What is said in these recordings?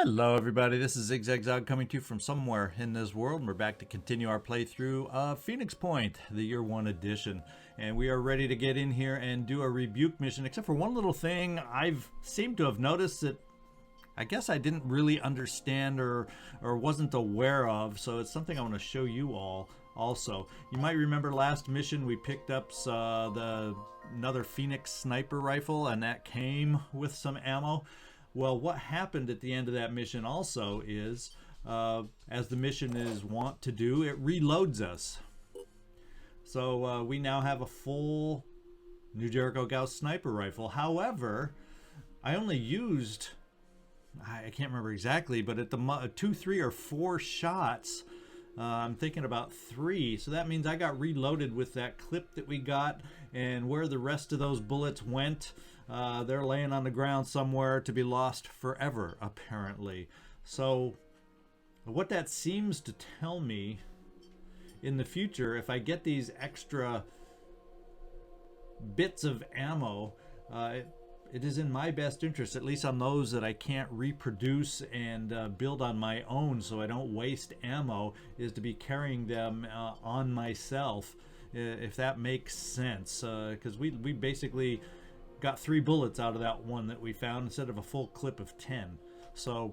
Hello everybody, this is ZigZagZog coming to you from somewhere in this world. We're back to continue our playthrough of Phoenix Point, the Year 1 edition. And we are ready to get in here and do a Rebuke mission, except for one little thing I've seemed to have noticed that I guess I didn't really understand or wasn't aware of, so it's something I want to show you all also. You might remember last mission we picked up another Phoenix sniper rifle, and that came with some ammo. Well, what happened at the end of that mission also is, as the mission is wont to do, it reloads us. So we now have a full New Jericho Gauss sniper rifle. However, I only used, I can't remember exactly, but at the 2, 3, or 4 shots, I'm thinking about 3. So that means I got reloaded with that clip that we got, and where the rest of those bullets went, they're laying on the ground somewhere to be lost forever, apparently. So what that seems to tell me in the future, if I get these extra bits of ammo, it is in my best interest, at least on those that I can't reproduce and build on my own so I don't waste ammo, is to be carrying them on myself, if that makes sense. Because we basically got 3 bullets out of that one that we found instead of a full clip of 10. So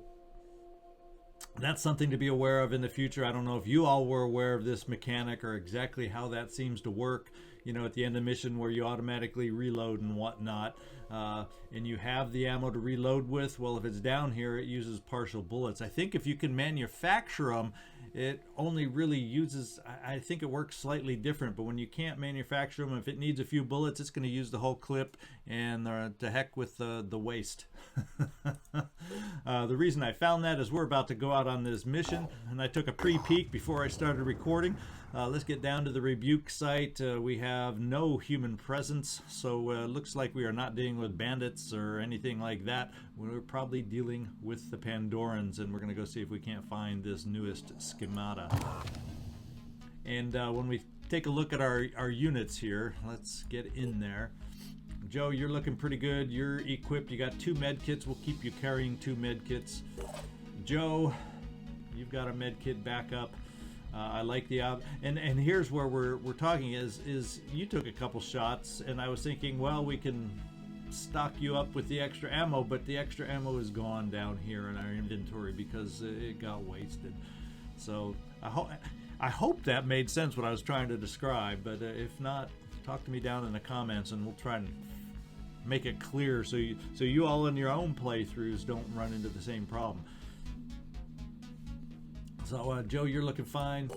that's something to be aware of in the future. I don't know if you all were aware of this mechanic or exactly how that seems to work, you know, at the end of the mission where you automatically reload and whatnot, and you have the ammo to reload with. Well, if it's down here, it uses partial bullets. I think if you can manufacture them, it only really uses, I think it works slightly different, but when you can't manufacture them, if it needs a few bullets, it's going to use the whole clip, and to heck with the waste. The reason I found that is we're about to go out on this mission, and I took a pre-peek before I started recording. Let's get down to the Rebuke site. We have no human presence, so it looks like we are not dealing with bandits or anything like that. We're probably dealing with the Pandorans, and we're going to go see if we can't find this newest Schemata. And when we take a look at our units here, let's get in there. Joe, you're looking pretty good. You're equipped. You got 2 med kits. We'll keep you carrying 2 med kits. Joe, you've got a med kit backup. I like the and here's where we're talking is you took a couple shots, and I was thinking, well, we can stock you up with the extra ammo, but the extra ammo is gone down here in our inventory because it got wasted. So I hope that made sense what I was trying to describe, but if not, talk to me down in the comments and we'll try and make it clear so you all in your own playthroughs don't run into the same problem. So Joe, you're looking fine.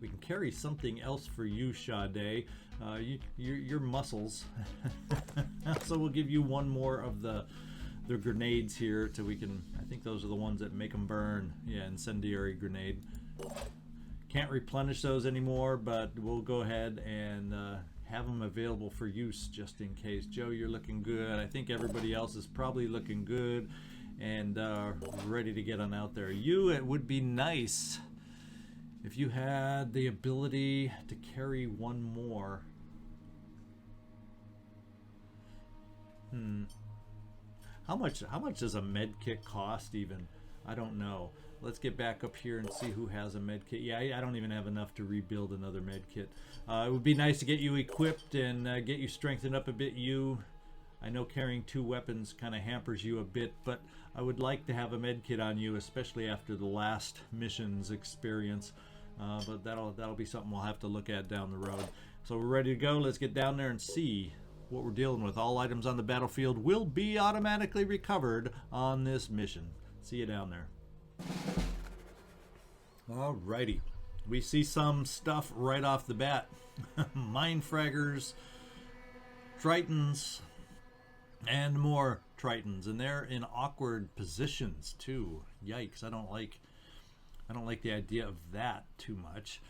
We can carry something else for you, Sade. Your muscles. So we'll give you one more of the grenades here till we can, I think those are the ones that make them burn. Yeah, incendiary grenade. Can't replenish those anymore, but we'll go ahead and have them available for use just in case. Joe, you're looking good. I think everybody else is probably looking good and ready to get on out there. It would be nice if you had the ability to carry one more. How much does a med kit cost even? I don't know. Let's get back up here and see who has a med kit. Yeah, I don't even have enough to rebuild another med kit. It would be nice to get you equipped and get you strengthened up a bit. I know carrying 2 weapons kind of hampers you a bit, but I would like to have a med kit on you, especially after the last mission's experience. But that'll be something we'll have to look at down the road. So we're ready to go. Let's get down there and see what we're dealing with. All items on the battlefield will be automatically recovered on this mission. See you down there. Alrighty. We see some stuff right off the bat. Mine fraggers, Tritons, and more Tritons, and they're in awkward positions too. Yikes! I don't like the idea of that too much.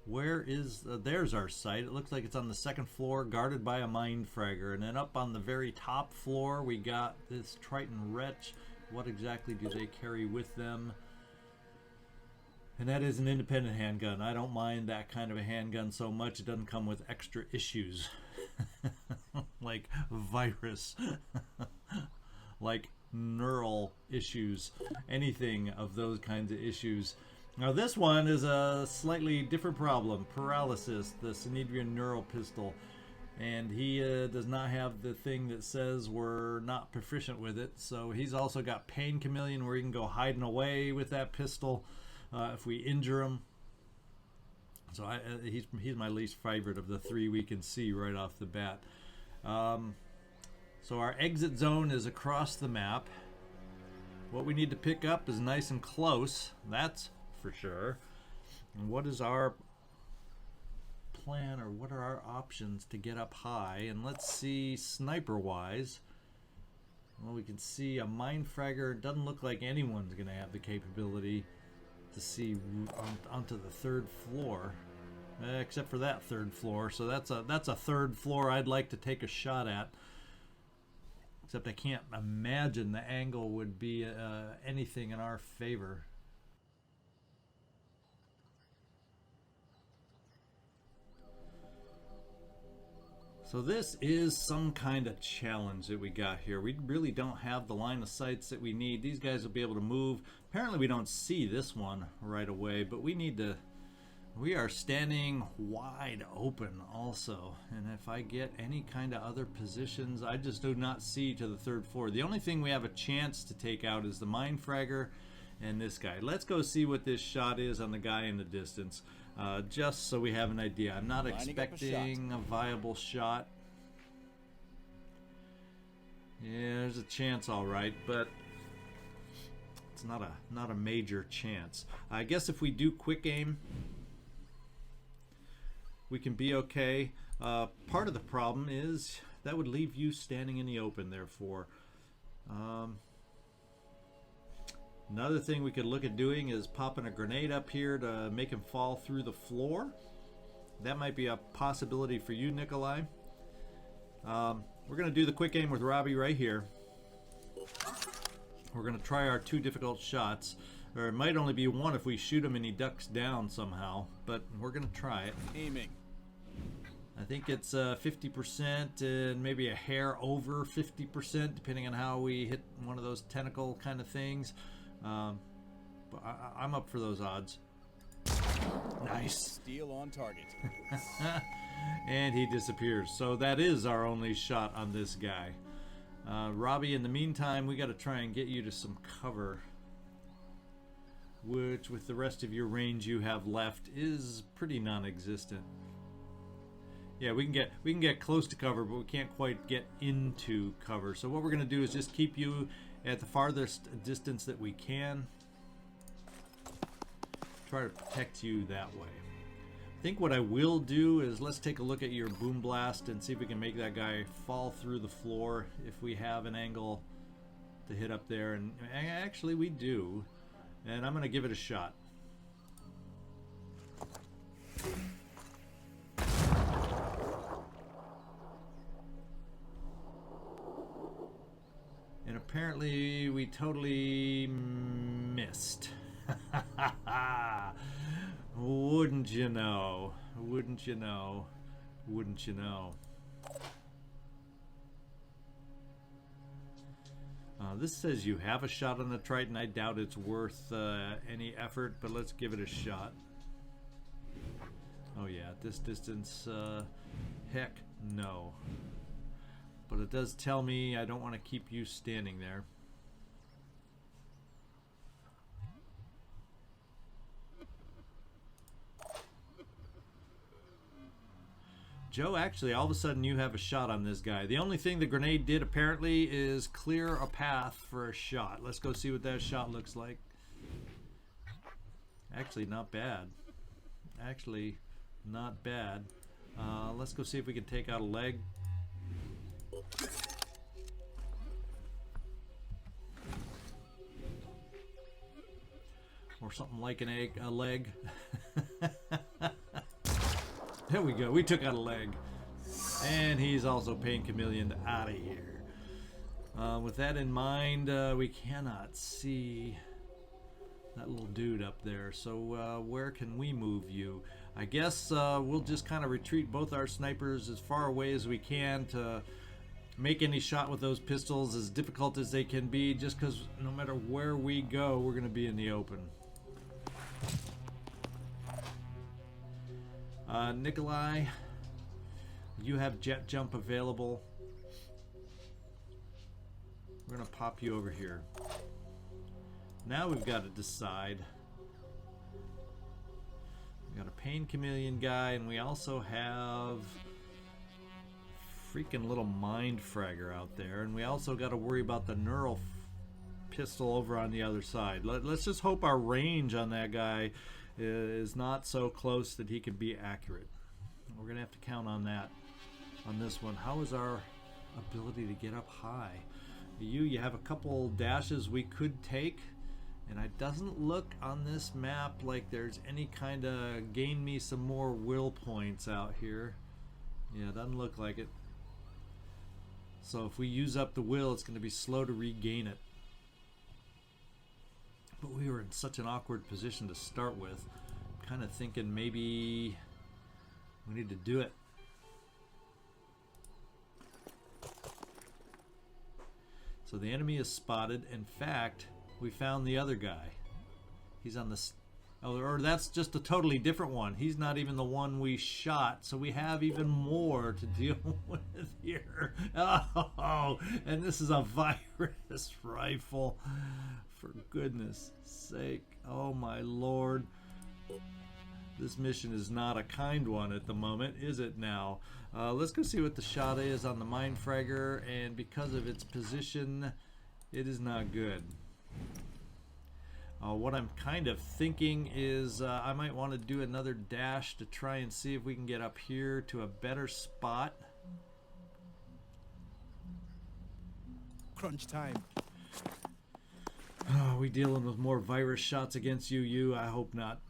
Where is there's our site. It looks like it's on the 2nd floor, guarded by a mine fragger, and then up on the very top floor we got this Triton wretch. What exactly do they carry with them? And that is an independent handgun. I don't mind that kind of a handgun so much. It doesn't come with extra issues like virus. like neural issues, anything of those kinds of issues. Now this one is a slightly different problem, paralysis, the Synedrian neural pistol. And he does not have the thing that says we're not proficient with it. So he's also got Pain Chameleon, where he can go hiding away with that pistol if we injure him. So he's my least favorite of the three we can see right off the bat. So our exit zone is across the map. What we need to pick up is nice and close, that's for sure. And what is our plan, or what are our options to get up high? And let's see, sniper wise, well, we can see a mind fragger. Doesn't look like anyone's gonna have the capability to see onto the third floor, except for that third floor. So that's a third floor I'd like to take a shot at, except I can't imagine the angle would be anything in our favor. So this is some kind of challenge that we got here. We really don't have the line of sights that we need. These guys will be able to move. Apparently we don't see this one right away, but we need to, we are standing wide open also. And if I get any kind of other positions, I just do not see to the third floor. The only thing we have a chance to take out is the mine fragger and this guy. Let's go see what this shot is on the guy in the distance. Just so we have an idea. I'm not expecting a viable shot. Yeah, there's a chance, all right, but it's not a major chance. I guess if we do quick aim, we can be okay. Part of the problem is that would leave you standing in the open, therefore. Another thing we could look at doing is popping a grenade up here to make him fall through the floor. That might be a possibility for you, Nikolai. We're going to do the quick aim with Robbie right here. We're going to try our two difficult shots. Or it might only be one if we shoot him and he ducks down somehow. But we're going to try it. Aiming. I think it's 50% and maybe a hair over 50%, depending on how we hit one of those tentacle kind of things. But I'm up for those odds. Nice. Steal on target. And he disappears. So that is our only shot on this guy. Robbie, in the meantime, we got to try and get you to some cover, which with the rest of your range you have left is pretty non-existent. Yeah, we can get close to cover, but we can't quite get into cover. So what we're going to do is just keep you at the farthest distance that we can. Try to protect you that way. I think what I will do is let's take a look at your boom blast and see if we can make that guy fall through the floor if we have an angle to hit up there. And actually we do. And I'm going to give it a shot. And apparently we totally missed. Wouldn't you know? Wouldn't you know? Wouldn't you know? This says you have a shot on the Triton. I doubt it's worth any effort, but let's give it a shot. Oh yeah, at this distance, heck no. But it does tell me I don't want to keep you standing there. Joe, actually, all of a sudden you have a shot on this guy. The only thing the grenade did apparently is clear a path for a shot. Let's go see what that shot looks like. Actually, not bad. Actually, not bad. Let's go see if we can take out a leg. Or something like a leg. There we go. We took out a leg. And he's also Pain Chameleon out of here. With that in mind, we cannot see that little dude up there. So where can we move you? I guess we'll just kind of retreat both our snipers as far away as we can to make any shot with those pistols as difficult as they can be, just because no matter where we go, we're going to be in the open. Nikolai, you have jet jump available. We're going to pop you over here. Now we've got to decide. We got a pain chameleon guy, and we also have freaking little mind fragger out there, and we also got to worry about the neural pistol over on the other side. Let's just hope our range on that guy is not so close that he can be accurate. We're gonna have to count on that on this one. How is our ability to get up high? You have a couple dashes we could take, and it doesn't look on this map like there's any kind of gain me some more will points out here. Yeah, doesn't look like it. So if we use up the will, it's going to be slow to regain it. But we were in such an awkward position to start with. I'm kind of thinking maybe we need to do it. So the enemy is spotted. In fact, we found the other guy. He's on the... Oh, or that's just a totally different one. He's not even the one we shot, so we have even more to deal with here. Oh, and this is a virus rifle. For goodness sake. Oh my lord. This mission is not a kind one at the moment, is it now? Let's go see what the shot is on the mind fragger, and because of its position, it is not good. What I'm kind of thinking is I might want to do another dash to try and see if we can get up here to a better spot. Crunch time. Oh, we dealing with more virus shots against you? I hope not.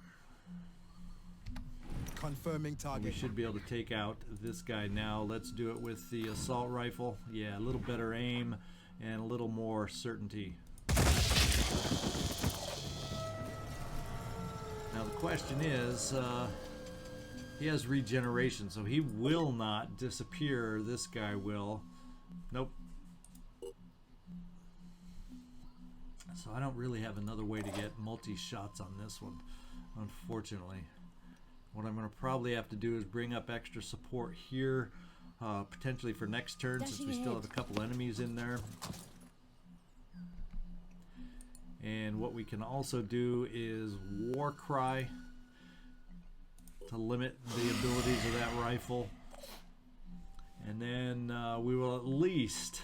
Confirming target. We should be able to take out this guy now. Let's do it with the assault rifle. Yeah, a little better aim and a little more certainty. Now the question is, he has regeneration, so he will not disappear. This guy will. Nope. So I don't really have another way to get multi-shots on this one, unfortunately. What I'm going to probably have to do is bring up extra support here, potentially for next turn, since we still have a couple enemies in there. And what we can also do is war cry to limit the abilities of that rifle. And then we will at least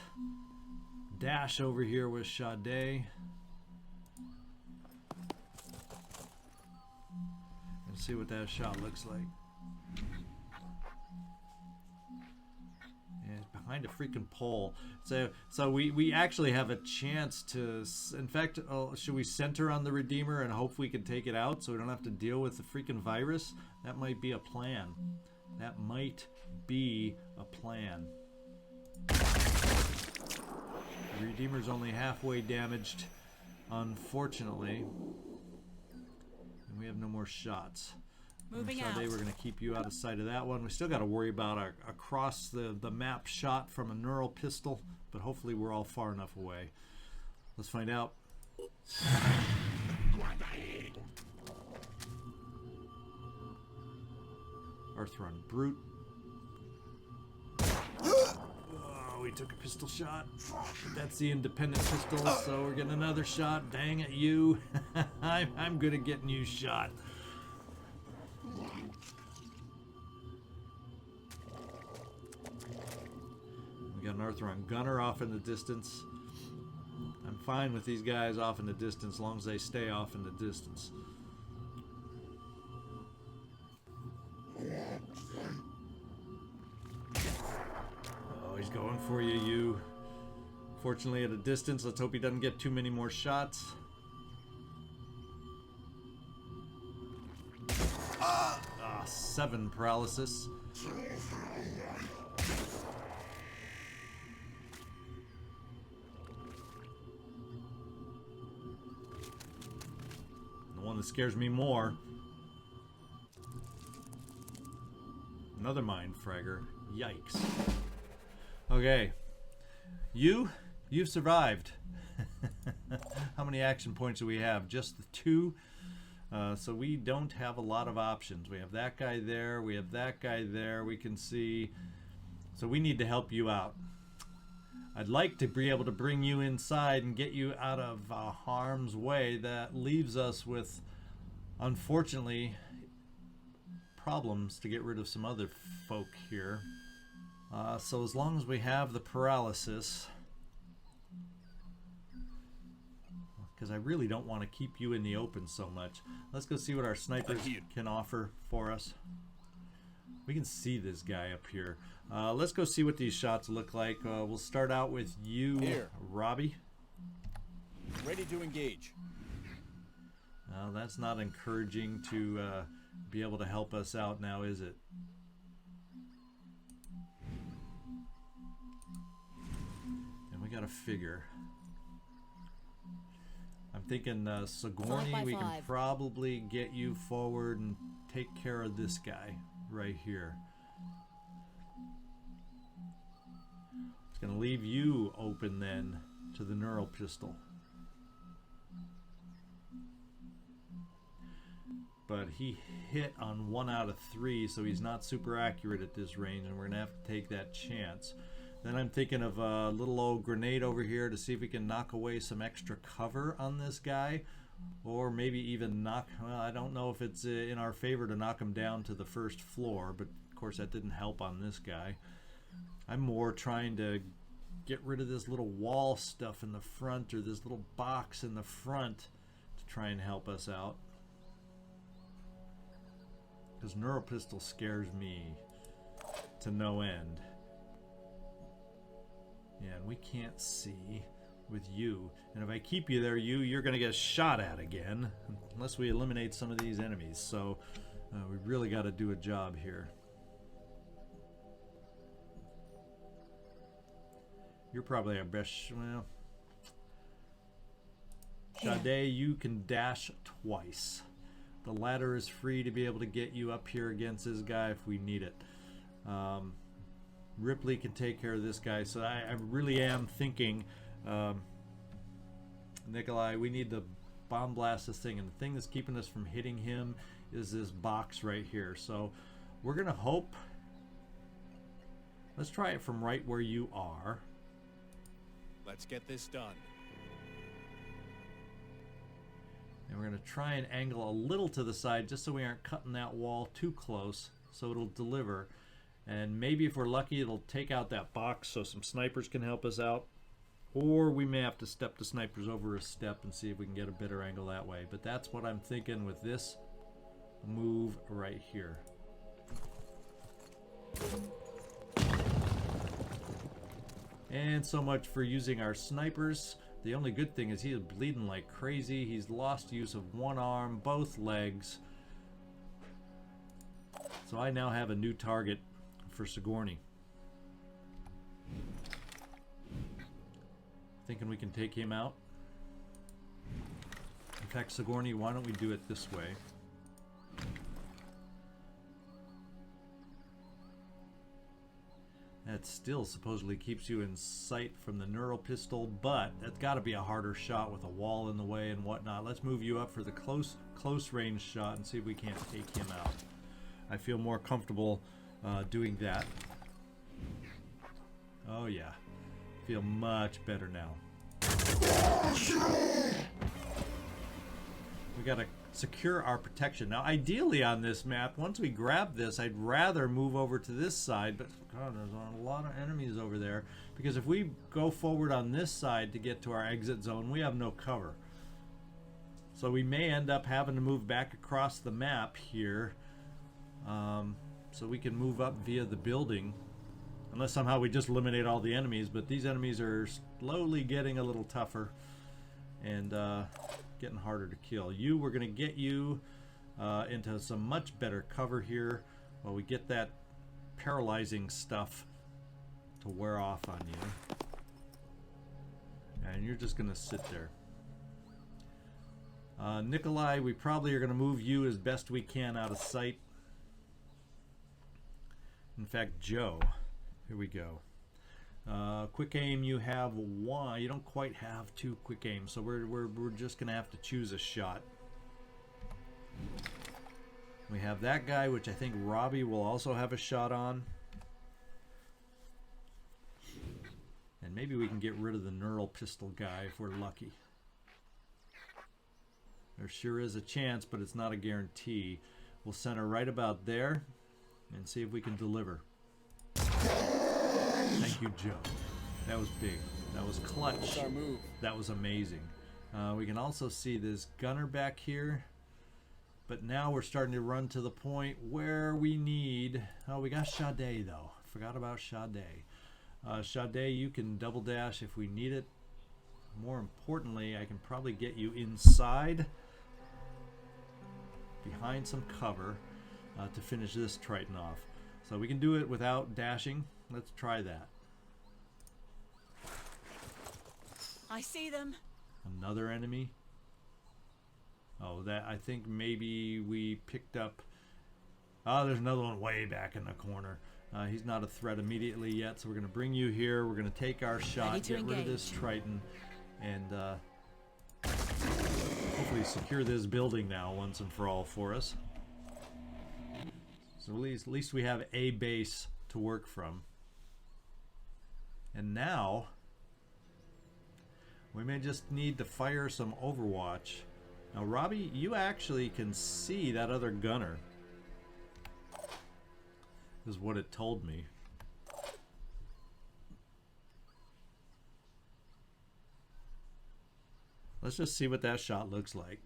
dash over here with Sade. And see what that shot looks like. And it's behind a freaking pole. So we actually have a chance to, in fact, should we center on the Redeemer and hope we can take it out so we don't have to deal with the freaking virus? That might be a plan. That might be a plan. The Redeemer's only halfway damaged, unfortunately. And we have no more shots. Moving out. We're going to keep you out of sight of that one. We still got to worry about our across the map shot from a neural pistol, but hopefully we're all far enough away. Let's find out. Earthrun Brute. Oh, we took a pistol shot. That's the independent pistol, so we're getting another shot. Dang it, you. I'm good at getting you shot. We got an Earthrun Gunner off in the distance. I'm fine with these guys off in the distance as long as they stay off in the distance. Oh, he's going for you. Fortunately, at a distance, let's hope he doesn't get too many more shots. 7 paralysis. The one that scares me more. Another mind fragger. Yikes. Okay, You've survived. How many action points do we have? Just the 2. So we don't have a lot of options. We have that guy there. We have that guy there. We can see. So we need to help you out. I'd like to be able to bring you inside and get you out of harm's way. That leaves us with, unfortunately, problems to get rid of some other folk here. So as long as we have the paralysis, because I really don't want to keep you in the open so much. Let's go see what our snipers can offer for us. We can see this guy up here. Let's go see what these shots look like. We'll start out with you, here. Robbie. Ready to engage. That's not encouraging to be able to help us out now, is it? And we got a figure. I'm thinking Sigourney, we can probably get you forward and take care of this guy right here. It's going to leave you open then to the neural pistol. But he hit on 1 out of 3, so he's not super accurate at this range, and we're going to have to take that chance. Then I'm thinking of a little old grenade over here to see if we can knock away some extra cover on this guy. Or maybe even knock, well, I don't know if it's in our favor to knock him down to the 1st floor, but of course that didn't help on this guy. I'm more trying to get rid of this little wall stuff in the front, or this little box in the front, to try and help us out. Because neural pistol scares me to no end. Yeah, and we can't see with you. And if I keep you there, you're going to get shot at again, unless we eliminate some of these enemies. So we really got to do a job here. You're probably our best, well... Sade, you can dash twice. The ladder is free to be able to get you up here against this guy if we need it. Ripley can take care of this guy, so I really am thinking, Nikolai, we need to bomb blast this thing, and the thing that's keeping us from hitting him is this box right here. So we're gonna hope. Let's try it from right where you are. Let's get this done. And we're gonna try and angle a little to the side just so we aren't cutting that wall too close, so it'll deliver. And maybe if we're lucky, it'll take out that box so some snipers can help us out. Or we may have to step the snipers over a step and see if we can get a better angle that way. But that's what I'm thinking with this move right here. And so much for using our snipers. The only good thing is he is bleeding like crazy. He's lost use of 1 arm, both legs. So I now have a new target for Sigourney. Thinking we can take him out. In fact, Sigourney, why don't we do it this way? That still supposedly keeps you in sight from the neural pistol, but that's got to be a harder shot with a wall in the way and whatnot. Let's move you up for the close range shot and see if we can't take him out. I feel more comfortable doing that. Oh yeah, feel much better now. We gotta secure our protection. Now ideally on this map, once we grab this, I'd rather move over to this side, but God, there's a lot of enemies over there, because if we go forward on this side to get to our exit zone, we have no cover. So we may end up having to move back across the map here, so we can move up via the building, unless somehow we just eliminate all the enemies. But these enemies are slowly getting a little tougher and getting harder to kill. We're going to get you into some much better cover here while we get that paralyzing stuff to wear off on you. And you're just going to sit there. Nikolai, we probably are going to move you as best we can out of sight. In fact, Joe, here we go. Quick aim, you have one. You don't quite have two quick aim, so we're just gonna have to choose a shot. We have that guy, which I think Robbie will also have a shot on. And maybe we can get rid of the neural pistol guy if we're lucky. There sure is a chance, but it's not a guarantee. We'll center right about there and see if we can deliver. Thank you, Joe. That was big. That was clutch. That's our move. That was amazing. We can also see this gunner back here. But now we're starting to run to the point where we need... Oh, we got Sade, though. Forgot about Sade. Sade, you can double dash if we need it. More importantly, I can probably get you inside, behind some cover, to finish this Triton off. So we can do it without dashing. Let's try that. I see them. Another enemy. Oh, that I think maybe we picked up. Oh, there's another one way back in the corner. He's not a threat immediately yet, so we're going to bring you here. We're going to take our shot, get rid of this Triton, and hopefully secure this building now once and for all for us. So at least we have a base to work from. And now we may just need to fire some Overwatch. Now, Robbie, you actually can see that other gunner. Is what it told me. Let's just see what that shot looks like.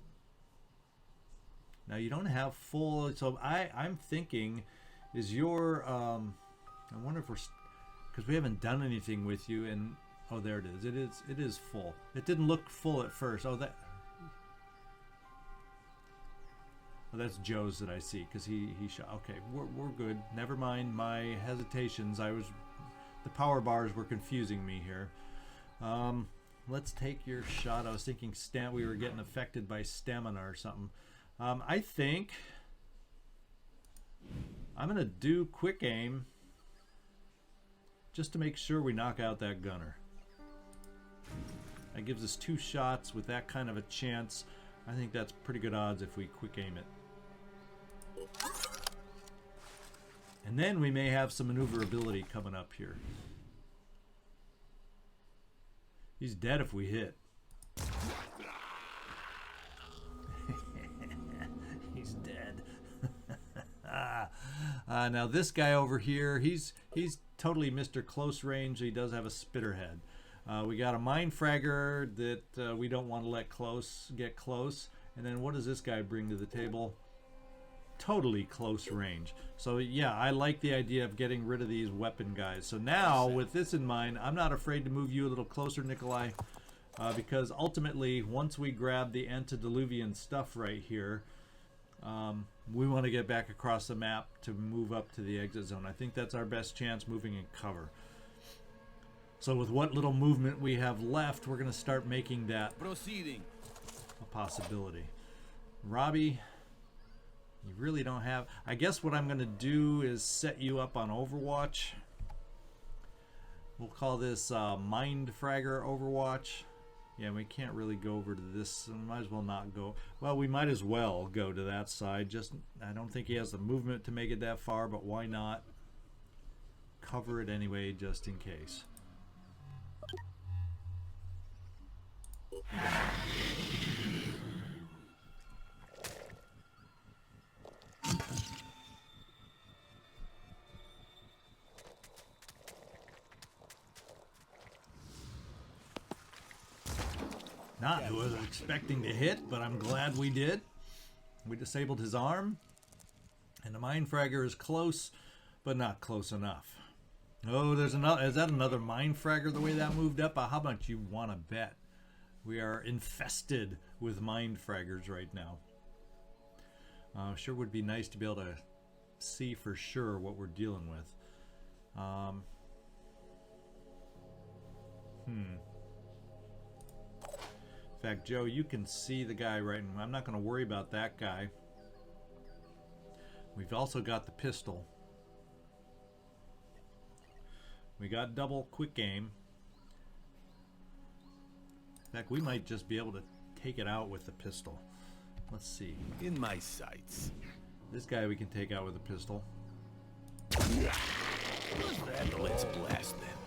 Now, you don't have full... So I'm thinking, is your... I wonder if we're... Because we haven't done anything with you, and... Oh, there it is. It is full. It didn't look full at first. Oh, that... Oh, that's Joe's that I see, because he shot. Okay, we're good. Never mind my hesitations. The power bars were confusing me here. Let's take your shot. I was thinking we were getting affected by stamina or something. I think I'm gonna do quick aim just to make sure we knock out that gunner. That gives us 2 shots with that kind of a chance. I think that's pretty good odds if we quick aim it. And then we may have some maneuverability coming up here. He's dead if we hit. He's dead. Now this guy over here, he's totally Mr. Close Range. He does have a spitterhead. We got a mine fragger that we don't want to let get close. And then what does this guy bring to the table? Totally close range. So yeah, I like the idea of getting rid of these weapon guys. So now with this in mind, I'm not afraid to move you a little closer, Nikolai, because ultimately once we grab the antediluvian stuff right here, we want to get back across the map to move up to the exit zone. I think that's our best chance moving in cover. So with what little movement we have left, we're going to start making that a possibility. Robbie, you really don't have... I guess what I'm going to do is set you up on Overwatch. We'll call this Mind Fragger Overwatch. Yeah, we can't really go over to this. So we might as well not go. Well, we might as well go to that side. Just, I don't think he has the movement to make it that far, but why not cover it anyway, just in case. Not who I was expecting to hit, but I'm glad we did. We disabled his arm, and the Mind Fragger is close, but not close enough. Oh, there's another. Is that another Mind Fragger? The way that moved up. How much you want to bet? We are infested with Mind Fraggers right now. Sure would be nice to be able to see for sure what we're dealing with. In fact, Joe, you can see the guy right now. I'm not going to worry about that guy. We've also got the pistol. We got double quick aim. In fact, we might just be able to take it out with the pistol. Let's see. In my sights. This guy we can take out with a pistol. Let's blast them.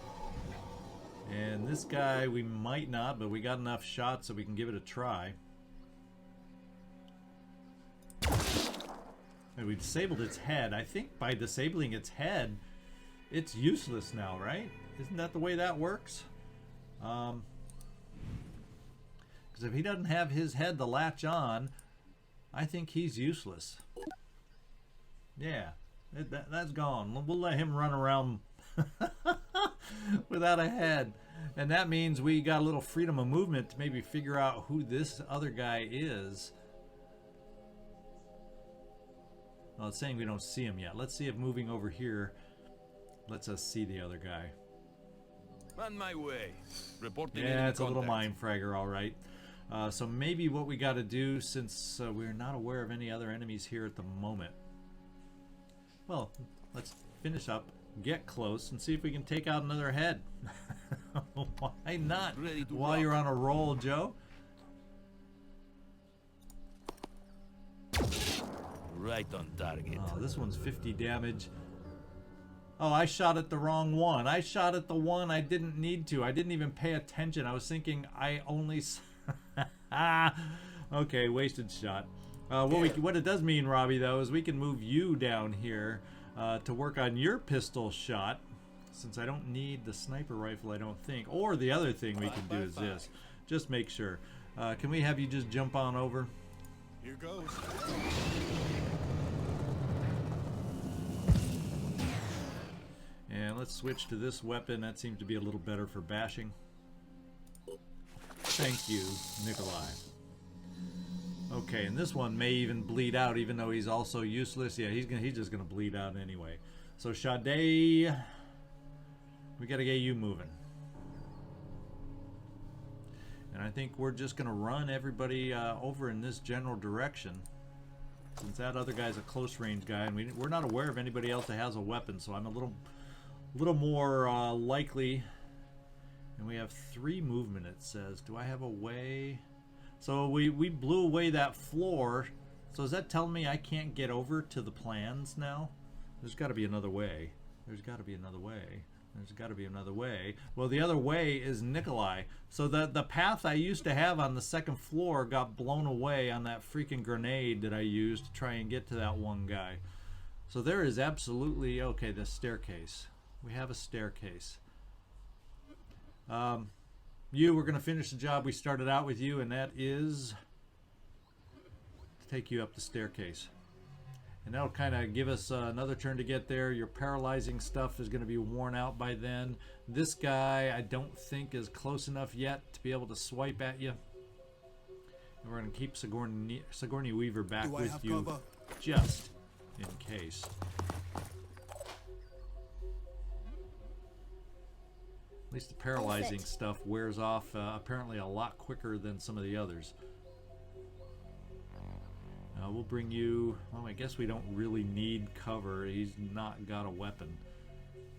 And this guy we might not, but we got enough shots so we can give it a try. And we disabled its head. I think by disabling its head, it's useless now, right? Isn't that the way that works? Because if he doesn't have his head to latch on, I think he's useless. Yeah, that's gone. We'll let him run around without a head. And that means we got a little freedom of movement to maybe figure out who this other guy is. Well, it's saying we don't see him yet. Let's see if moving over here lets us see the other guy. On my way. Reporting. Yeah, it's a little mind fragger, all right. So maybe what we got to do, since we're not aware of any other enemies here at the moment. Well, let's finish up, get close, and see if we can take out another head. Why not? While you're on a roll, Joe. Right on target. Oh, this one's 50 damage. Oh, I shot at the wrong one. I shot at the one I didn't need to. I didn't even pay attention. I was thinking I only... Okay, wasted shot. What it does mean, Robbie, though, is we can move you down here to work on your pistol shot, since I don't need the sniper rifle, I don't think. Or the other thing we can do is this. Just make sure. Can we have you just jump on over? Here goes. And let's switch to this weapon. That seems to be a little better for bashing. Thank you, Nikolai. Okay, and this one may even bleed out, even though he's also useless. Yeah, he's just gonna bleed out anyway. So Sade, we gotta get you moving. And I think we're just gonna run everybody over in this general direction, since that other guy's a close range guy, and we're not aware of anybody else that has a weapon. So I'm a little more likely. And we have 3 movement, it says. Do I have a way? So we blew away that floor. So is that telling me I can't get over to the plans now? There's got to be another way. There's got to be another way. There's got to be another way. Well, the other way is Nikolai. So the path I used to have on the 2nd floor got blown away on that freaking grenade that I used to try and get to that one guy. So there is absolutely... Okay, the staircase. We have a staircase. We're going to finish the job we started out with you, and that is to take you up the staircase. And that'll kind of give us another turn to get there. Your paralyzing stuff is going to be worn out by then. This guy I don't think is close enough yet to be able to swipe at you. And we're going to keep Sigourney Weaver back with you just in case. At least the paralyzing stuff wears off apparently a lot quicker than some of the others. We'll bring you... Well, I guess we don't really need cover. He's not got a weapon.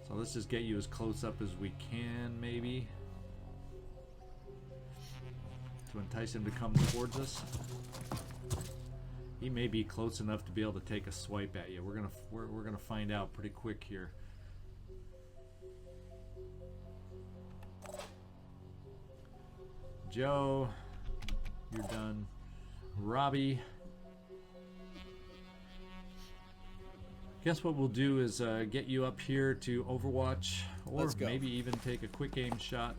So let's just get you as close up as we can, maybe. To entice him to come towards us. He may be close enough to be able to take a swipe at you. We're gonna find out pretty quick here. Joe, you're done. Robbie. Guess what we'll do is get you up here to Overwatch, or maybe even take a quick aim shot.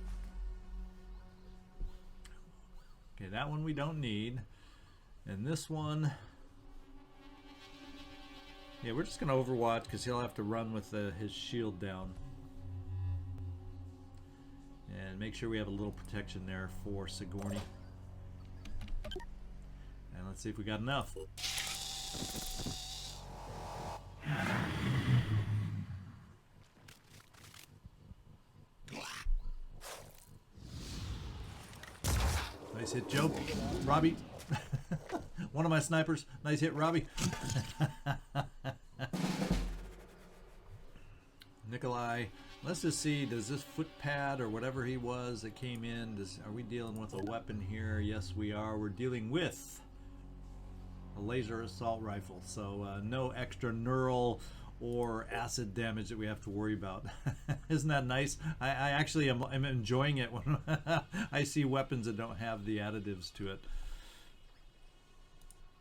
Okay, that one we don't need. And this one, yeah, we're just gonna Overwatch because he'll have to run with his shield down. And make sure we have a little protection there for Sigourney. And let's see if we got enough. Nice hit, Joe. Robbie. One of my snipers. Nice hit, Robbie. Nikolai. Let's just see, does this footpad or whatever he was that came in, are we dealing with a weapon here? Yes, we are. We're dealing with a laser assault rifle. So no extra neural or acid damage that we have to worry about. Isn't that nice? I actually am enjoying it when I see weapons that don't have the additives to it.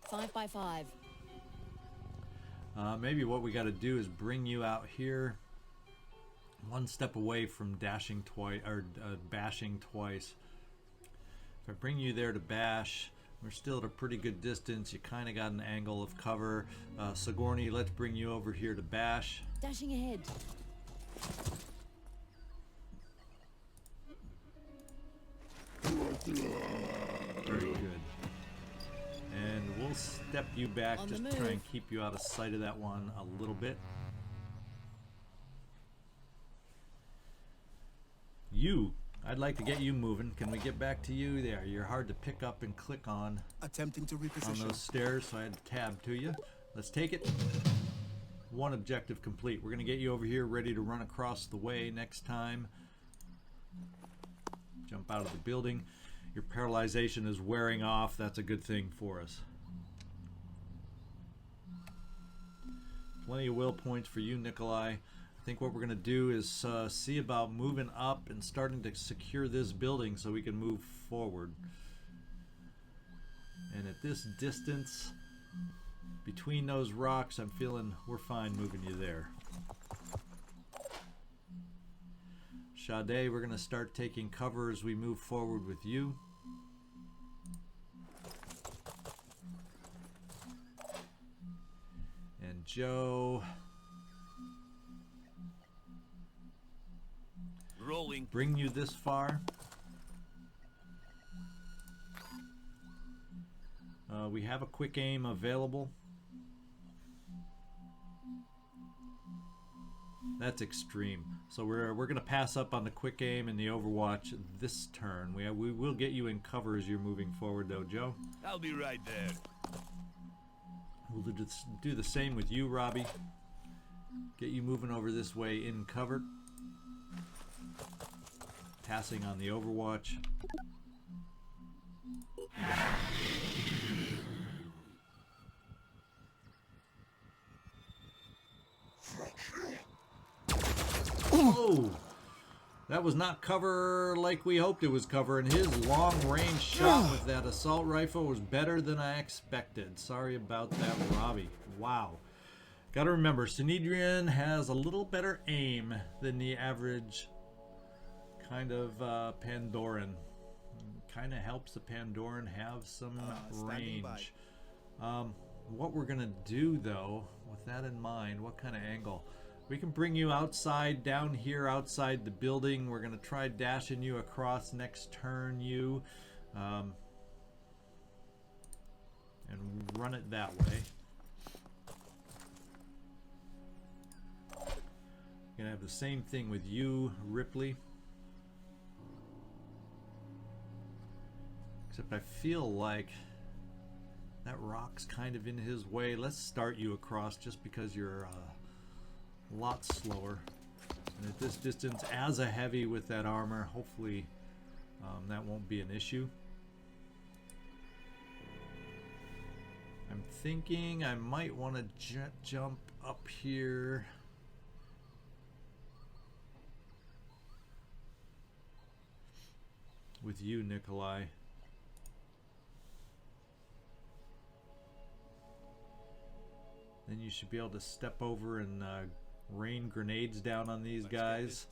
5 by 5. Maybe what we got to do is bring you out here, one step away from dashing twice or bashing twice. If I bring you there to bash, we're still at a pretty good distance. You kind of got an angle of cover. Sigourney, let's bring you over here to bash. Dashing ahead. Very good. And we'll step you back, On just the try move. and keep you out of sight of that one a little bit. You, I'd like to get you moving. Can we get back to you? There, you're hard to pick up and click on Attempting to reposition. those stairs, so I had to tab to you. Let's take it. One objective complete. We're going to get you over here ready to run across the way next time. Jump out of the building. Your paralyzation is wearing off. That's a good thing for us. Plenty of will points for you, Nikolai. I think what we're going to do is see about moving up and starting to secure this building so we can move forward. And at this distance between those rocks, I'm feeling we're fine moving you there. Sade, we're going to start taking cover as we move forward with you. And Joe, Rolling. bring you this far. We have a quick aim available. That's extreme. So we're going to pass up on the quick aim and the overwatch this turn. We will get you in cover as you're moving forward though, Joe. I'll be right there. We'll do the same with you, Robbie. Get you moving over this way in cover. Passing on the overwatch. Oh! That was not cover like we hoped it was cover, and his long-range shot with that assault rifle was better than I expected. Sorry about that, Robbie. Wow. Gotta remember, Synedrian has a little better aim than the average kind of Pandoran. Kind of helps the Pandoran have some standing by. range. What we're gonna do though, with that in mind, what kind of angle? We can bring you outside, down here outside the building. We're gonna try dashing you across next turn, you, and run it that way. Gonna have the same thing with you, Ripley. Except I feel like that rock's kind of in his way. Let's start you across just because you're a lot slower. And at this distance, as a heavy with that armor, hopefully that won't be an issue. I'm thinking I might want to jump up here. With you, Nikolai. Then you should be able to step over and rain grenades down on these guys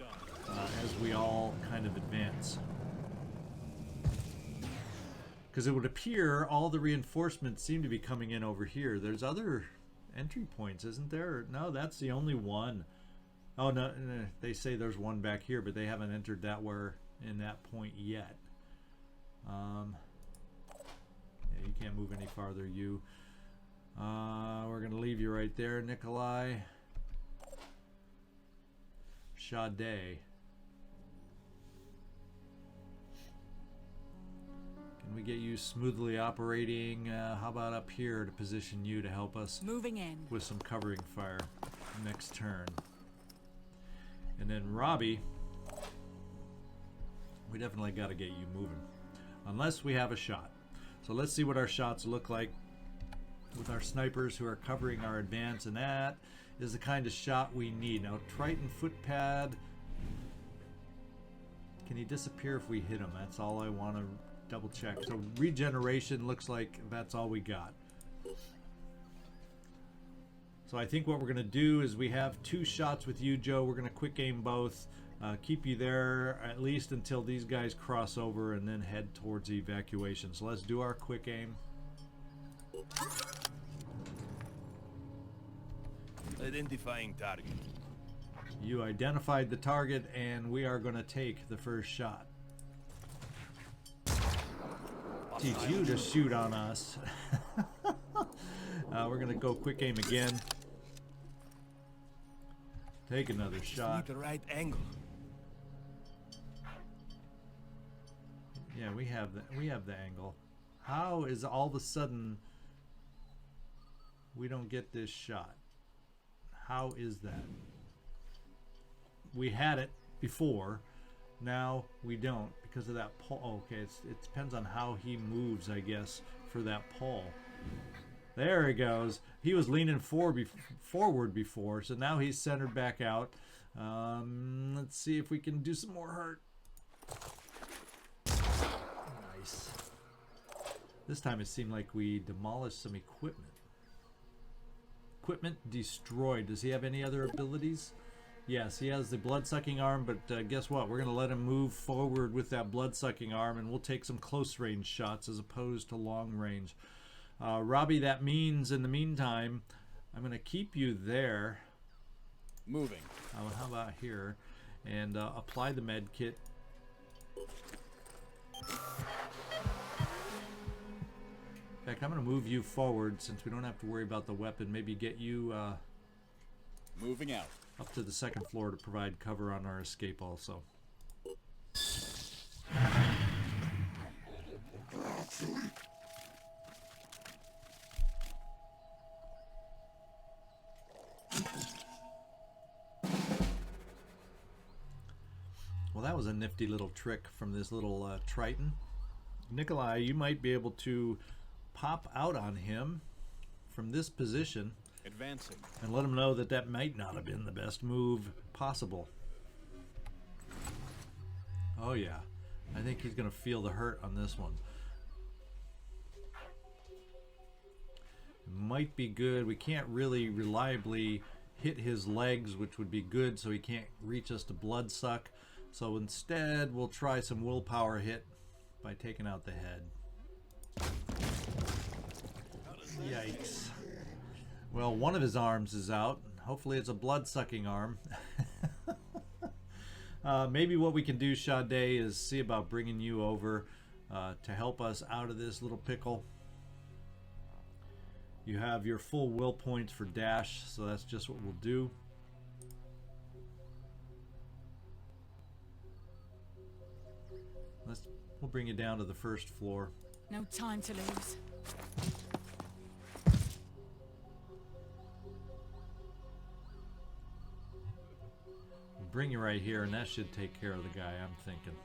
as we all kind of advance. Because it would appear all the reinforcements seem to be coming in over here. There's other entry points, isn't there? No, that's the only one. Oh, no, they say there's one back here, but they haven't entered that where in that point yet. Yeah, you can't move any farther, you. We're going to leave you right there, Nikolai. Sade. Can we get you smoothly operating? How about up here to position you to help us Moving in. with some covering fire next turn? And then Robbie, we definitely got to get you moving. Unless we have a shot. So let's see what our shots look like with our snipers who are covering our advance. And that is the kind of shot we need. Now, Triton footpad. Can he disappear if we hit him? That's all I want to double check. So regeneration looks like that's all we got. So I think what we're going to do is we have 2 shots with you, Joe. We're going to quick aim both. Keep you there at least until these guys cross over and then head towards evacuation. So let's do our quick aim. Identifying target. You identified the target and we are going to take the first shot. Teach you to shoot on us. We're going to go quick aim again. Take another shot. Need the right angle. Yeah, we have the angle. How is all of a sudden we don't get this shot? How is that? We had it before, now we don't because of that pull. Oh, okay, it depends on how he moves, I guess, for that pull. There he goes. He was leaning forward before, so now he's centered back out. Let's see if we can do some more hurt. Nice. This time it seemed like we demolished some equipment. Equipment destroyed. Does he have any other abilities? Yes, he has the blood-sucking arm, but guess what? We're going to let him move forward with that blood-sucking arm, and we'll take some close-range shots as opposed to long-range. Robbie, that means in the meantime, I'm going to keep you there. Moving. How about here? And apply the med kit. In fact, I'm going to move you forward since we don't have to worry about the weapon. Maybe get you Moving out. up to the 2nd floor to provide cover on our escape also. Well, that was a nifty little trick from this little Triton. Nikolai, you might be able to pop out on him from this position. Advancing. And let him know that that might not have been the best move possible. Oh yeah, I think he's going to feel the hurt on this one. Might be good. We can't really reliably hit his legs, which would be good, so he can't reach us to blood suck. So instead, we'll try some willpower hit by taking out the head. Yikes. Well, one of his arms is out. Hopefully it's a blood-sucking arm. Maybe what we can do, Sade, is see about bringing you over to help us out of this little pickle. You have your full will points for dash, so that's just what we'll do. We'll bring you down to the 1st floor. No time to lose. We'll bring you right here, and that should take care of the guy, I'm thinking.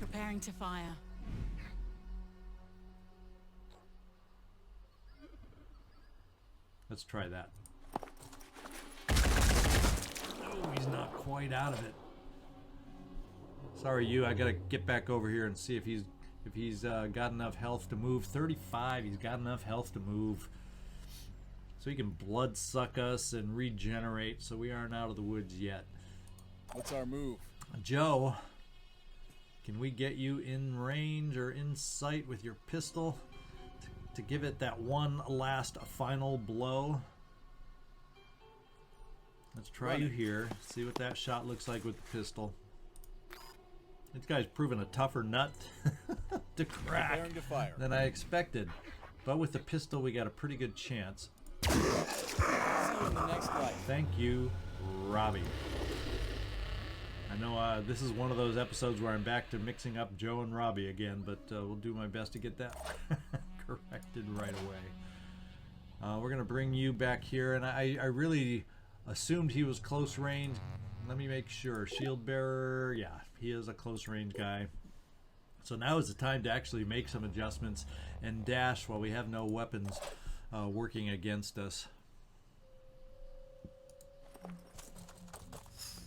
Preparing to fire. Let's try that. Oh, he's not quite out of it. Sorry, you. I gotta get back over here and see if he's got enough health to move. 35. He's got enough health to move, so he can blood suck us and regenerate. So we aren't out of the woods yet. What's our move? Joe, can we get you in range or in sight with your pistol to give it that one last final blow? Let's try you here. See what that shot looks like with the pistol. This guy's proven a tougher nut to crack Preparing to fire. than I expected. But with the pistol, we got a pretty good chance. See you in the next life. Thank you, Robbie. I know this is one of those episodes where I'm back to mixing up Joe and Robbie again, but we'll do my best to get that corrected right away. We're going to bring you back here, and I really assumed he was close range. Let me make sure. Shield bearer, yeah, he is a close range guy. So now is the time to actually make some adjustments and dash while we have no weapons working against us.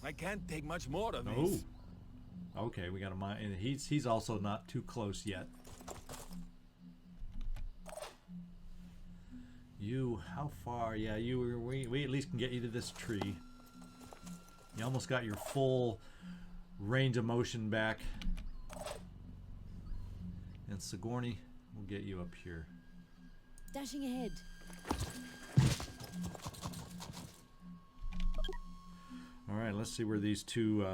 I can't take much more of Oh, this. okay, we got a mine, and he's also not too close yet. You, how far? Yeah, we at least can get you to this tree. You almost got your full range of motion back. And Sigourney, we'll get you up here. Dashing ahead. All right, let's see where these two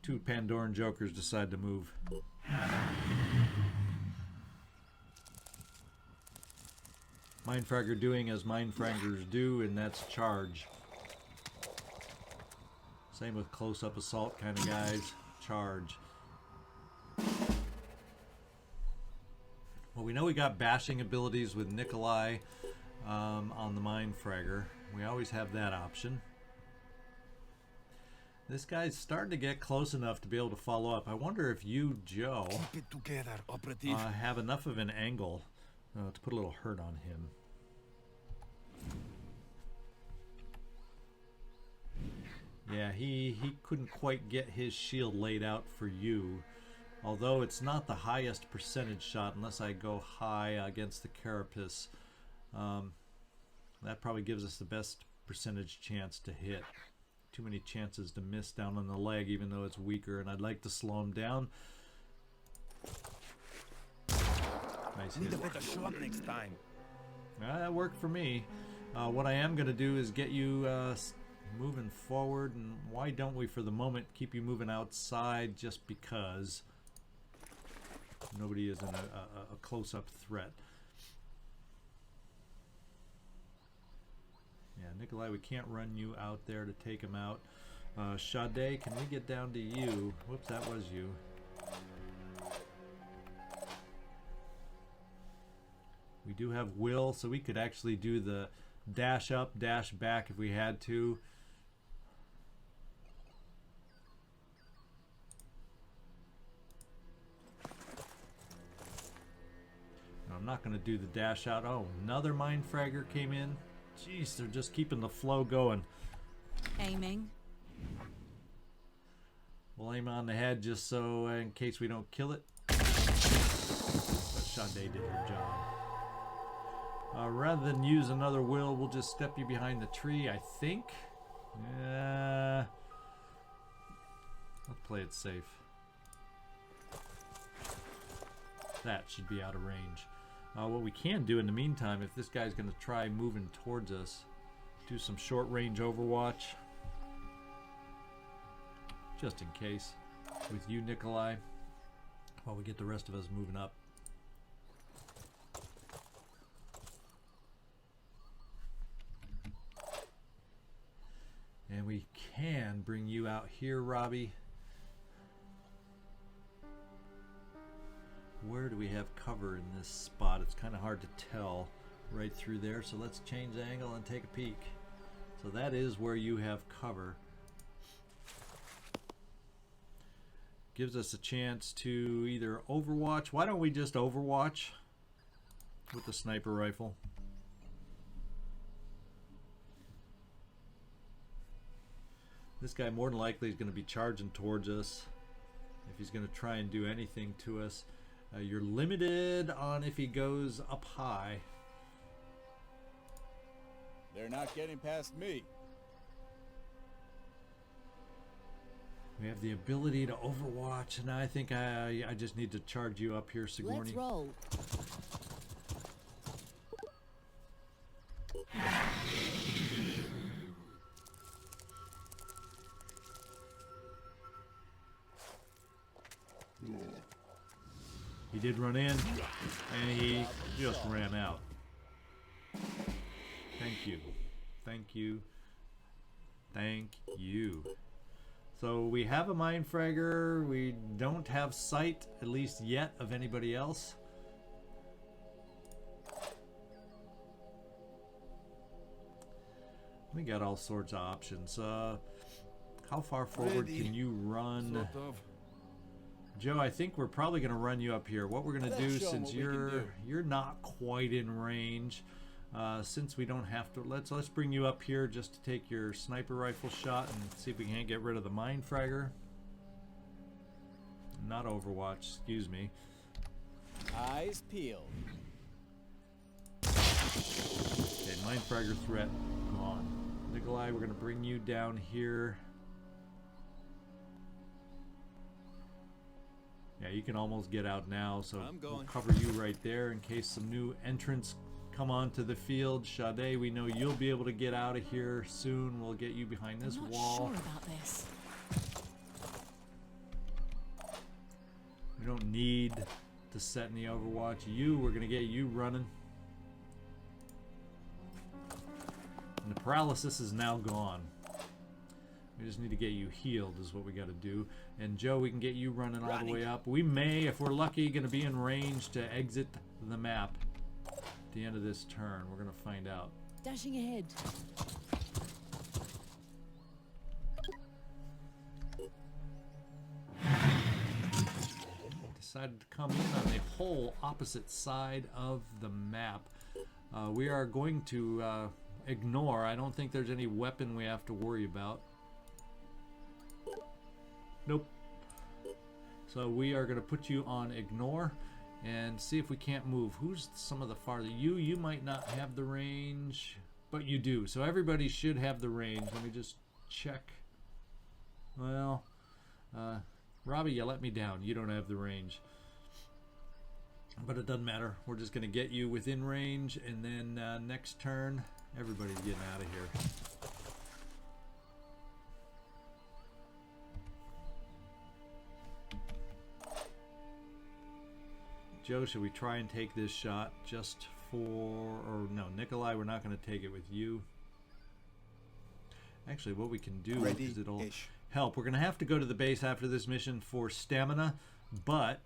Pandoran jokers decide to move. Mindfragger doing as Mindfraggers do, and that's charge. Same with close-up assault kind of guys. Charge. Well, we know we got bashing abilities with Nikolai on the Mindfragger. We always have that option. This guy's starting to get close enough to be able to follow up. I wonder if you, Joe, Keep it together, operative. have enough of an angle to put a little hurt on him. Yeah, he couldn't quite get his shield laid out for you. Although it's not the highest percentage shot unless I go high against the carapace. That probably gives us the best percentage chance to hit. Too many chances to miss down on the leg even though it's weaker, and I'd like to slow him down. Nice Need hit. a better shot next time. That worked for me. What I am going to do is get you moving forward, and why don't we for the moment keep you moving outside just because nobody is in a close-up threat. Yeah, Nikolai, we can't run you out there to take him out. Sade, can we get down to you? Whoops, that was you. We do have Will, so we could actually do the dash up, dash back if we had to. No, I'm not going to do the dash out. Oh, another Mindfragger came in. Jeez, they're just keeping the flow going. Aiming. We'll aim on the head just so in case we don't kill it. But Sade did her job. Rather than use another Will, we'll just step you behind the tree, I think. Let's play it safe. That should be out of range. What we can do in the meantime, if this guy's going to try moving towards us, do some short range overwatch. Just in case. With you, Nikolai. While we get the rest of us moving up. And we can bring you out here, Robbie. Where do we have cover in this spot? It's kind of hard to tell right through there. So let's change the angle and take a peek. So that is where you have cover. Gives us a chance to either overwatch. Why don't we just overwatch with the sniper rifle? This guy more than likely is going to be charging towards us if he's going to try and do anything to us. You're limited on if he goes up high. They're not getting past me. We have the ability to overwatch, and I think I just need to charge you up here, Sigourney. Let's roll. He did run in, and he just ran out. Thank you. Thank you. Thank you. So we have a Mindfragger. We don't have sight, at least yet, of anybody else. We got all sorts of options. How far forward Ready. can you run? Sort of. Joe, I think we're probably going to run you up here. What we're going to do, Let's show 'em since what we can do. you're not quite in range, since we don't have to, let's bring you up here just to take your sniper rifle shot and see if we can't get rid of the mine fragger. Not Overwatch, excuse me. Eyes peeled. Okay, mine fragger threat gone. Nikolai, we're going to bring you down here. Yeah, you can almost get out now, so I'm we'll going. cover you right there in case some new entrants come onto the field. Sade, we know you'll be able to get out of here soon. We'll get you behind this I'm not wall. sure about this. We don't need to set any Overwatch. We're going to get you running. And the paralysis is now gone. We just need to get you healed is what we got to do. And Joe, we can get you running all the way up. We may, if we're lucky, going to be in range to exit the map at the end of this turn. We're going to find out. Dashing ahead. Decided to come in on the whole opposite side of the map. We are going to ignore. I don't think there's any weapon we have to worry about. Nope. So we are going to put you on ignore and see if we can't move. Who's some of the farther? You might not have the range, but you do. So everybody should have the range. Let me just check. Well, Robbie, you let me down. You don't have the range. But it doesn't matter. We're just going to get you within range, and then next turn, everybody's getting out of here. Joe, should we try and take this shot just for... or no, Nikolai, we're not going to take it with you. Actually, what we can do is it'll help. We're going to have to go to the base after this mission for stamina, but...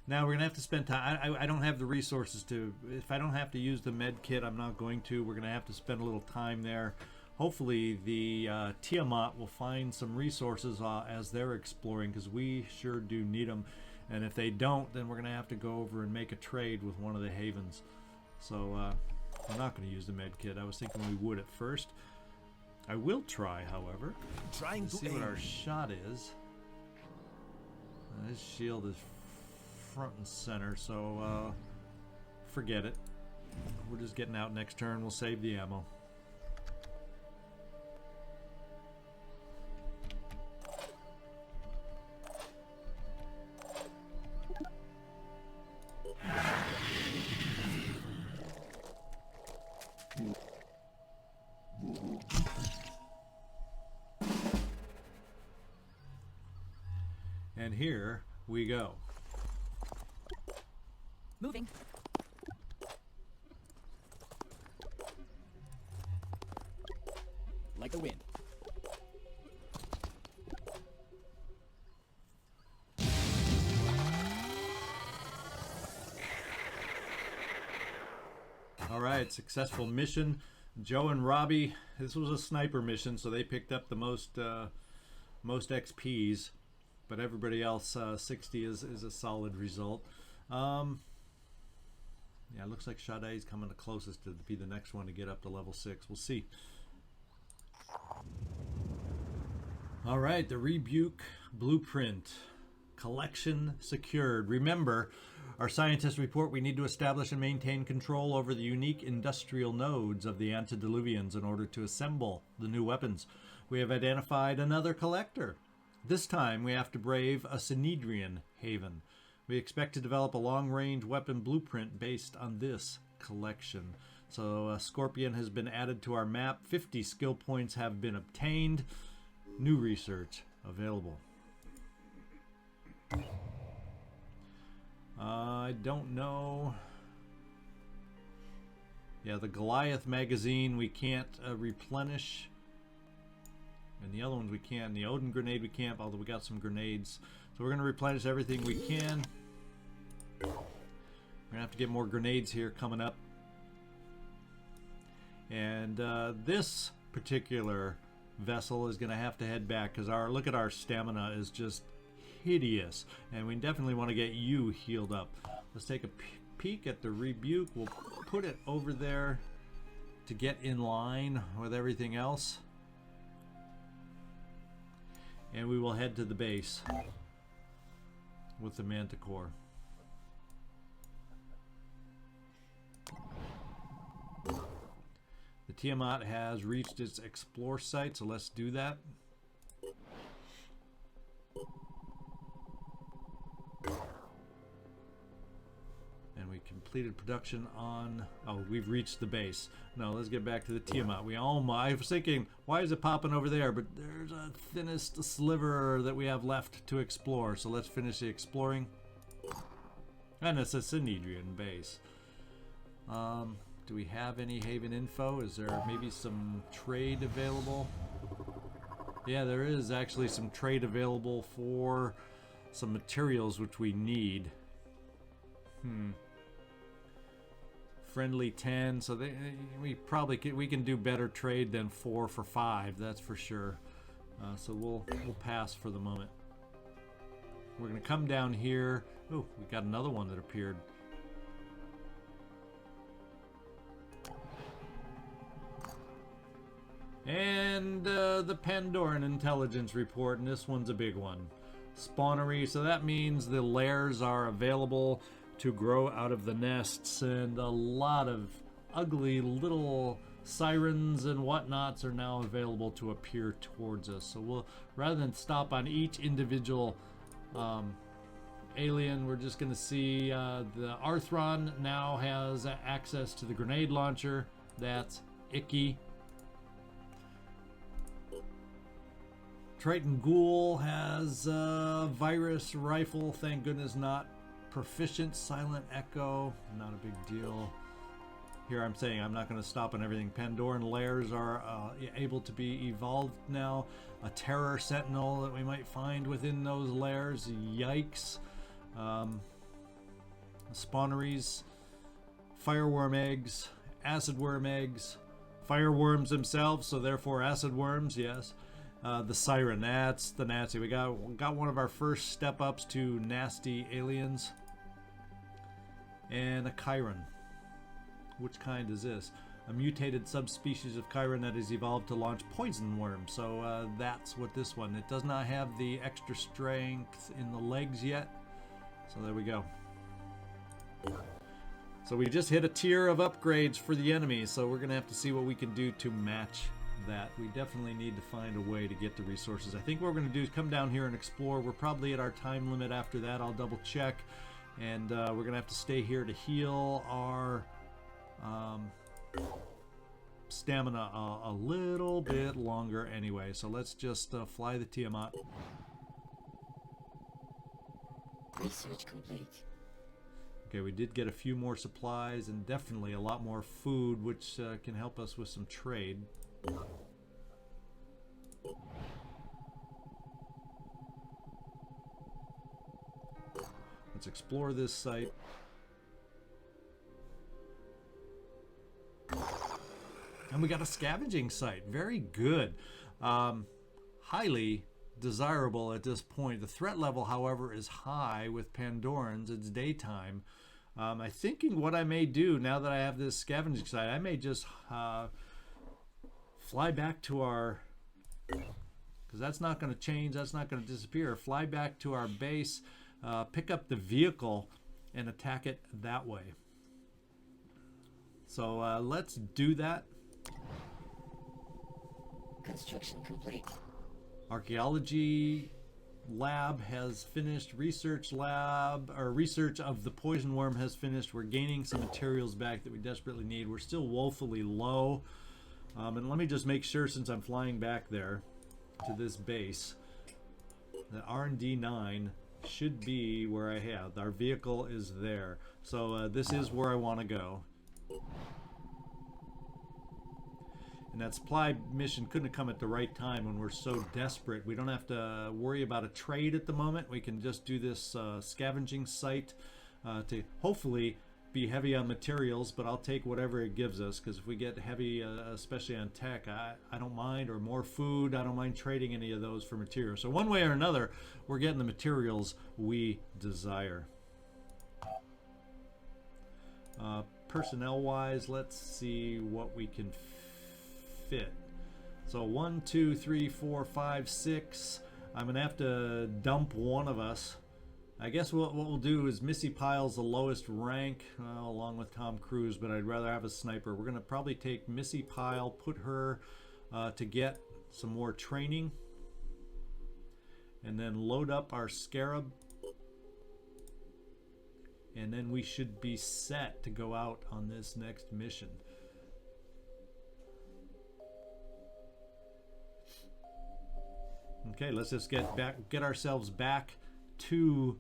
now we're going to have to spend time. I don't have the resources to... if I don't have to use the med kit, I'm not going to. We're going to have to spend a little time there. Hopefully the Tiamat will find some resources as they're exploring, because we sure do need them. And if they don't, then we're going to have to go over and make a trade with one of the havens. So we're not going to use the med kit. I was thinking we would at first. I will try, however. Trying Let's to see what aim. our shot is. This shield is front and center, so forget it. We're just getting out next turn. We'll save the ammo. And here we go. Moving. Like the wind. All right, successful mission. Joe and Robbie, this was a sniper mission, so they picked up the most XPs, but everybody else, 60 is a solid result. Yeah, it looks like Sade is coming the closest to be the next one to get up to level 6. We'll see. All right, the Rebuke blueprint. Collection secured. Remember, our scientists report we need to establish and maintain control over the unique industrial nodes of the antediluvians in order to assemble the new weapons. We have identified another collector. This time we have to brave a Synedrian haven. We expect to develop a long-range weapon blueprint based on this collection. So Scorpion has been added to our map. 50 skill points have been obtained. New research available. I don't know. Yeah, the Goliath magazine we can't replenish. And the other ones we can. The Odin grenade we can't, although we got some grenades. So we're going to replenish everything we can. We're going to have to get more grenades here coming up. And this particular vessel is going to have to head back because look at our stamina is just hideous, and we definitely want to get you healed up. Let's take a peek at the Rebuke. We'll put it over there to get in line with everything else, and we will head to the base with the Manticore. The Tiamat has reached its explore site, so let's do that. And we completed production on... Oh, we've reached the base. No, let's get back to the Tiamat. I was thinking, why is it popping over there? But there's a thinnest sliver that we have left to explore. So let's finish the exploring. And it's a Synedrian base. Do we have any Haven info? Is there maybe some trade available? Yeah, there is actually some trade available for some materials which we need. Friendly 10, so we can do better trade than 4 for 5, that's for sure. So we'll pass for the moment. We're gonna come down here. Oh, we got another one that appeared. And the Pandoran intelligence report, and this one's a big one. Spawnery, so that means the lairs are available to grow out of the nests, and a lot of ugly little sirens and whatnots are now available to appear towards us. So we'll, rather than stop on each individual alien, we're just going to see the Arthron now has access to the grenade launcher. That's icky. Triton Ghoul has a virus rifle, thank goodness not proficient. Silent Echo, not a big deal. Here I'm saying I'm not going to stop on everything. Pandoran lairs are able to be evolved now. A Terror Sentinel that we might find within those lairs, yikes. Spawneries, fireworm eggs, acid worm eggs, fireworms themselves, so therefore acid worms, yes. The Siren, that's the nasty. We got one of our first step ups to nasty aliens. And a Chiron. Which kind is this? A mutated subspecies of Chiron that has evolved to launch poison worms. So that's what this one. It does not have the extra strength in the legs yet. So there we go. So we just hit a tier of upgrades for the enemy. So we're going to have to see what we can do to match that. We definitely need to find a way to get the resources. I think what we're going to do is come down here and explore. We're probably at our time limit after that. I'll double check. And we're going to have to stay here to heal our stamina a little bit longer anyway. So let's just fly the Tiamat. Research complete. Okay, we did get a few more supplies and definitely a lot more food, which can help us with some trade. Let's explore this site. And we got a scavenging site. Very good. Highly desirable at this point. The threat level, however, is high with Pandorans. It's daytime. I'm thinking what I may do now that I have this scavenging site, I may just fly back to our, because that's not going to change, that's not going to disappear. Fly back to our base, pick up the vehicle, and attack it that way. So let's do that. Construction complete. Archaeology lab has finished. Research lab, or research of the poison worm has finished. We're gaining some materials back that we desperately need. We're still woefully low. And let me just make sure, since I'm flying back there to this base, that R&D 9 should be where I have. Our vehicle is there. So this is where I want to go. And that supply mission couldn't have come at the right time when we're so desperate. We don't have to worry about a trade at the moment. We can just do this scavenging site to hopefully be heavy on materials, but I'll take whatever it gives us, because if we get heavy, especially on tech, I don't mind, or more food, I don't mind trading any of those for materials. So one way or another, we're getting the materials we desire. Personnel wise, let's see what we can fit. So 1, 2, 3, 4, 5, 6. I'm gonna have to dump one of us. I guess what we'll do is Missy Pyle's the lowest rank, along with Tom Cruise, but I'd rather have a sniper. We're gonna probably take Missy Pyle, put her to get some more training, and then load up our Scarab. And then we should be set to go out on this next mission. Okay, let's just get ourselves back to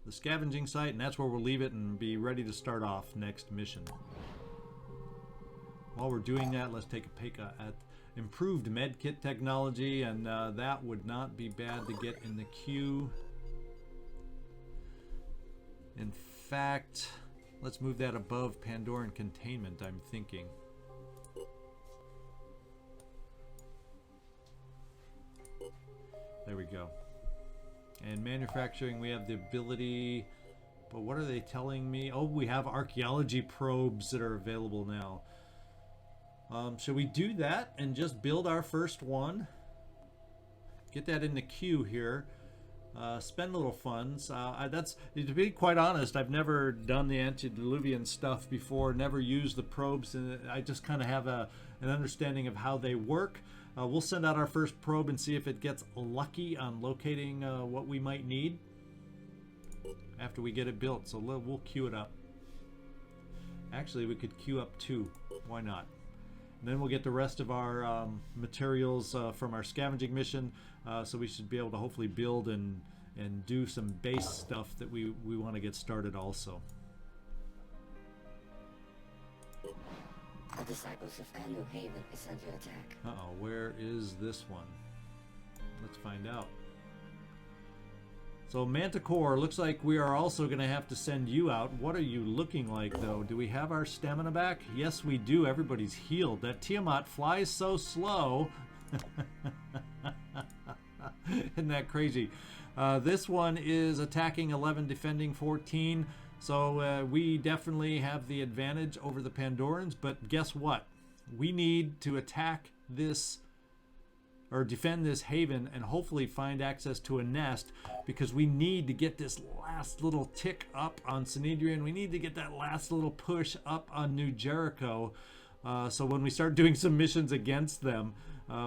the scavenging site, and that's where we'll leave it and be ready to start off next mission. While we're doing that, let's take a peek at improved medkit technology, and that would not be bad to get in the queue. In fact, let's move that above Pandoran containment, I'm thinking. There we go. And manufacturing, we have the ability, but what are they telling me? Oh, we have archaeology probes that are available now. Should we do that and just build our first one? Get that in the queue here. Spend a little funds. That's, to be quite honest, I've never done the antediluvian stuff before, never used the probes, and I just kind of have an understanding of how they work. We'll send out our first probe and see if it gets lucky on locating what we might need after we get it built. So we'll queue it up. Actually, we could queue up 2. Why not? And then we'll get the rest of our materials from our scavenging mission, so we should be able to hopefully build and do some base stuff that we want to get started also. The disciples of Anu Haven is under attack. Uh-oh, where is this one? Let's find out. So Manticore, looks like we are also going to have to send you out. What are you looking like, though? Do we have our stamina back? Yes, we do. Everybody's healed. That Tiamat flies so slow. Isn't that crazy? This one is attacking 11, defending 14. So we definitely have the advantage over the Pandorans. But guess what? We need to attack this, or defend this haven, and hopefully find access to a nest, because we need to get this last little tick up on Sanhedrin. We need to get that last little push up on New Jericho, so when we start doing some missions against them,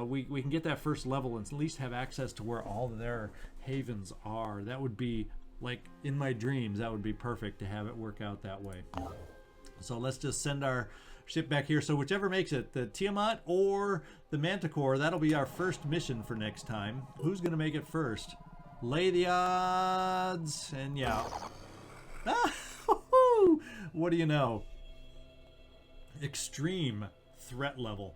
we can get that first level and at least have access to where all their havens are. That would be, like, in my dreams, that would be perfect to have it work out that way. So let's just send our ship back here. So whichever makes it, the Tiamat or the Manticore, that'll be our first mission for next time. Who's going to make it first? Lay the odds. And yeah. What do you know? Extreme threat level.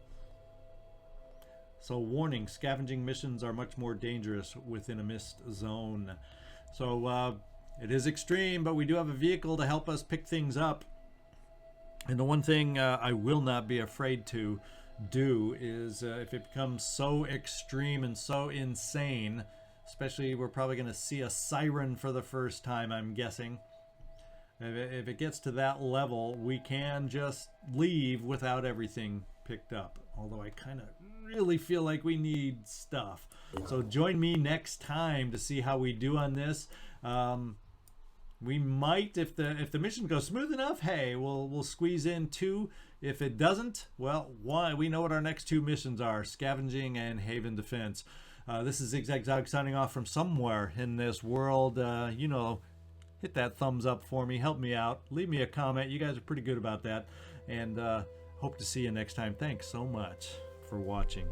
So warning, scavenging missions are much more dangerous within a mist zone. So it is extreme, but we do have a vehicle to help us pick things up. And the one thing I will not be afraid to do is if it becomes so extreme and so insane, especially we're probably going to see a siren for the first time, I'm guessing. If it gets to that level, we can just leave without everything picked up. Although I kind of really feel like we need stuff. So join me next time to see how we do on this. We might, if the mission goes smooth enough, hey, we'll squeeze in 2. If it doesn't, well, we know what our next 2 missions are: scavenging and haven defense. This is ZigZagZog signing off from somewhere in this world. You know, hit that thumbs up for me, help me out, leave me a comment. You guys are pretty good about that, and hope to see you next time. Thanks so much for watching.